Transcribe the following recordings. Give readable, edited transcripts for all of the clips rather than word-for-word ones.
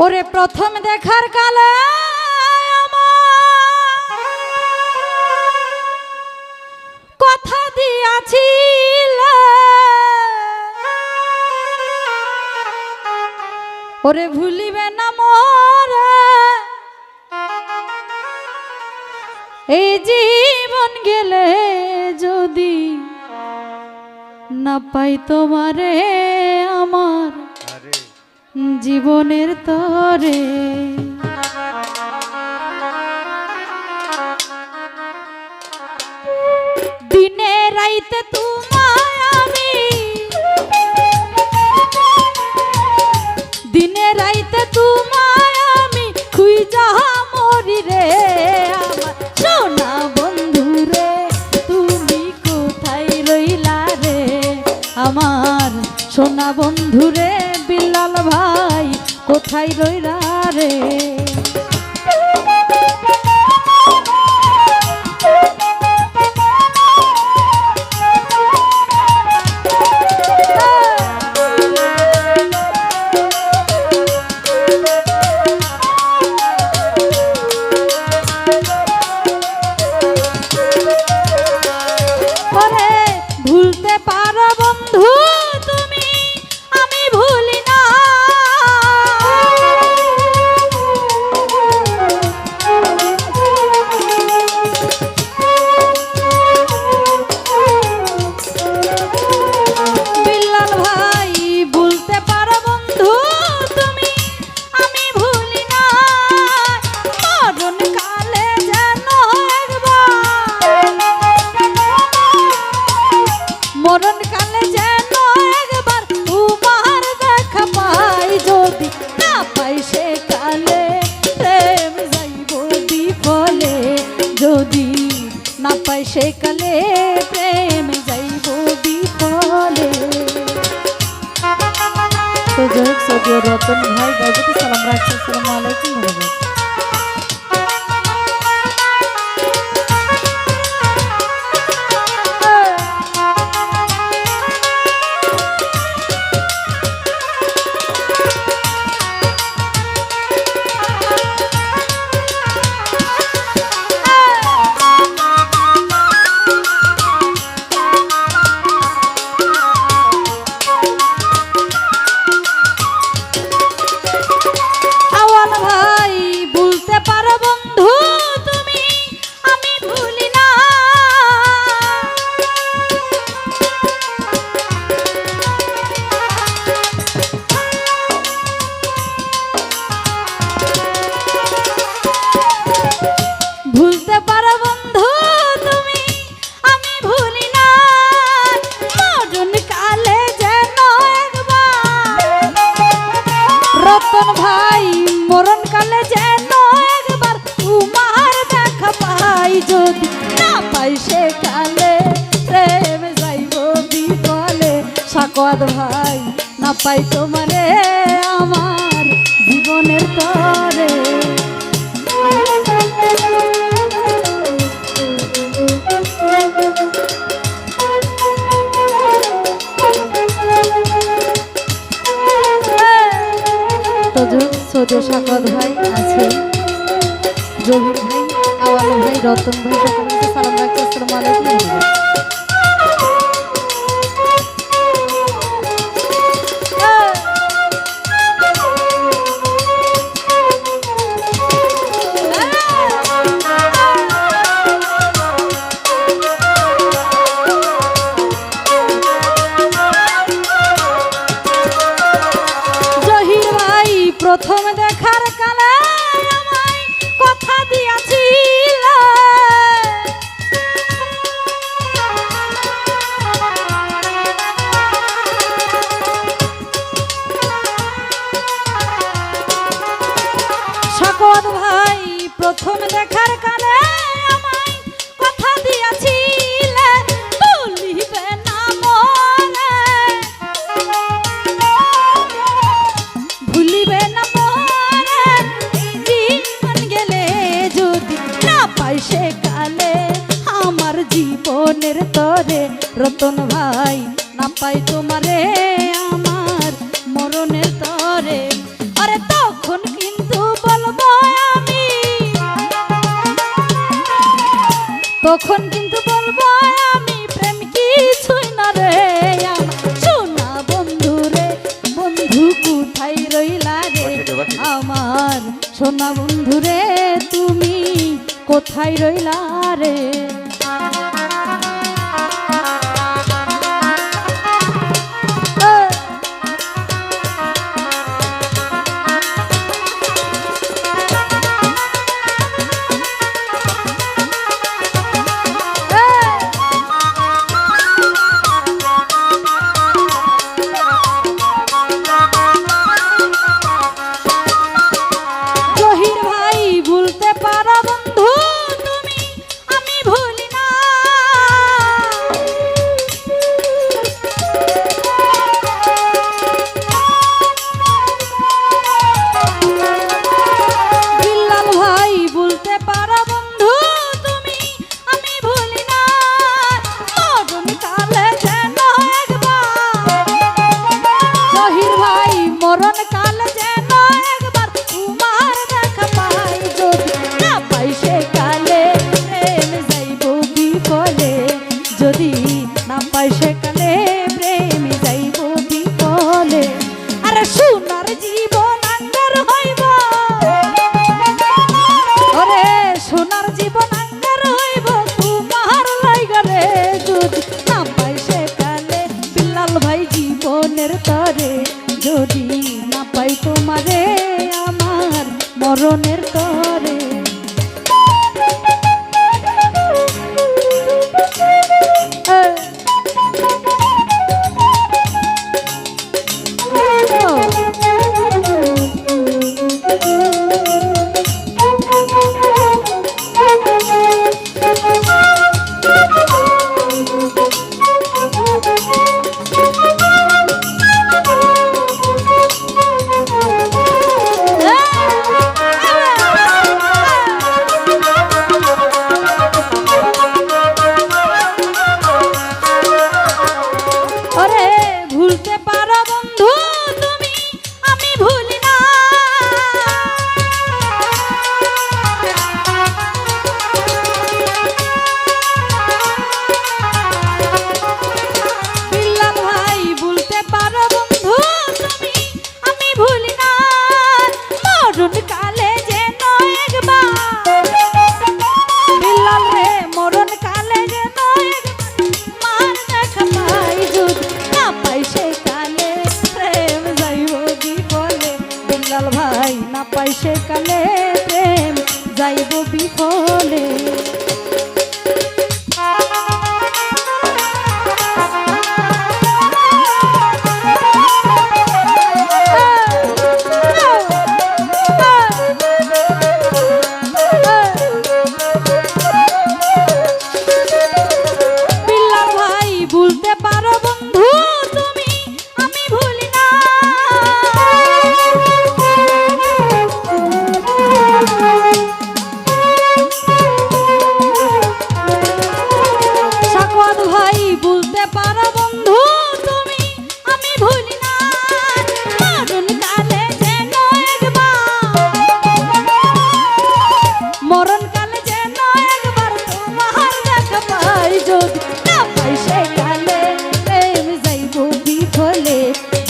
ওরে প্রথম দেখার কালে কথা দিয়াছিল, ওরে ভুলিবে না মোরে এই জীবন গেলে যদি না পাই তোমারে আমার জীবনের তরে। দিনে রাইতে তোমায় আমি, দিনে রাইতে তোমায় আমি খুঁজা মরি রে আমার সোনা বন্ধু রে, তুমি কোথায় রইলা রে আমার সোনা বন্ধু রে, বিল্লাল ভাই কোথায় রইলা রে। ভুলতে পারো বন্ধু তুমি, আমি ভুলি না। বিল্লাল ভাই ভুলতে পারো বন্ধু তুমি, আমি ভুলি না। মরণ কালে যেন একবার, মরণ কালে যেন একবার তোমার দেখা পাই, যদি না পাই সে কালে প্রেম যাইব বিফলে, যদি না পাই সে কালে প্রেম যাইব বিফলে। তো যাই সৌদি রতন ভাই বাবুকে সালাম রাখছি। আসসালামু আলাইকুম। ধন্যবাদ। ভুলতে পারো বন্ধু তুমি, আমি ভুলি না। মরণ কালে যেন একবার, রতন ভাই মরণ কালে যেন একবার তোমার দেখা পাই, যদি না পাই সে কালে প্রেম যাইব বিফলে। সাকওয়াত ভাই না পাই তোমারে আমার জীবনের তরে। সৌদি সাকওয়াত ভাই আছে, জহির ভাই, আওয়াল ভাই, রতন ভাই, সকলকে সালাম রাখছি। আসসালামু আলাইকুম। প্রথম দেখার কালে আমায় কথা দিয়াছিল, সাকওয়াত ভাই প্রথম দেখার কালে আমায় কথা দিয়াছিল, বলিবে না মনে ভুলিবে না মোরে জীবন গেলে, যদি না পাই সে কালে আমার জীবনের তরে। রতন ভাই না পাই তোমারে আমার মরণের তরে, আরে তখন তখন কিন্তু বলবো আমি প্রেম কিছুই না রে আমার সোনা বন্ধু রে, বন্ধু কোথায় রইলা রে আমার সোনা বন্ধু রে, তুমি কোথায় রইলা রে। যদি না পাই সেকালে প্রেম যাইব বিফলে, আরে সোনার জীবন আঙ্গার হইব, ওরে সোনার জীবন আঙ্গার হইব তোমার লাইগা রে, যদি না পাই সেকালে বিল্লাল ভাই জীবনের তরে, যদি না পাই তোমারে আমার মরণের তরে। ভাই না পাই সেকালে প্রেম যাইব বিফলে।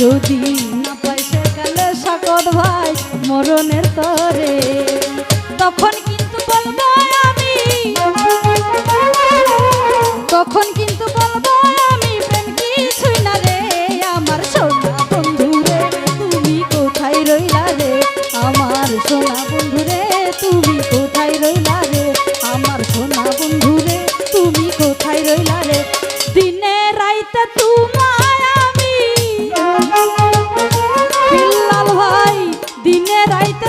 যদি না পাই সেকালে সকল ভাই মরণের তরে, তখন কিন্তু বলবো আমি, তখন কিন্তু বলবো আমি প্রেম কিছুই না রে আমার সোনা বন্ধু রে, তুমি কোথায় রইলা রে আমার সোনা বন্ধু রে, তুমি কোথায় রইলা রে আমার সোনা বন্ধু রে, তুমি কোথায় রইলা রে। দিনে রাইতে তোমায় আমি বিল্লাল ভাই, দিনে রাইতে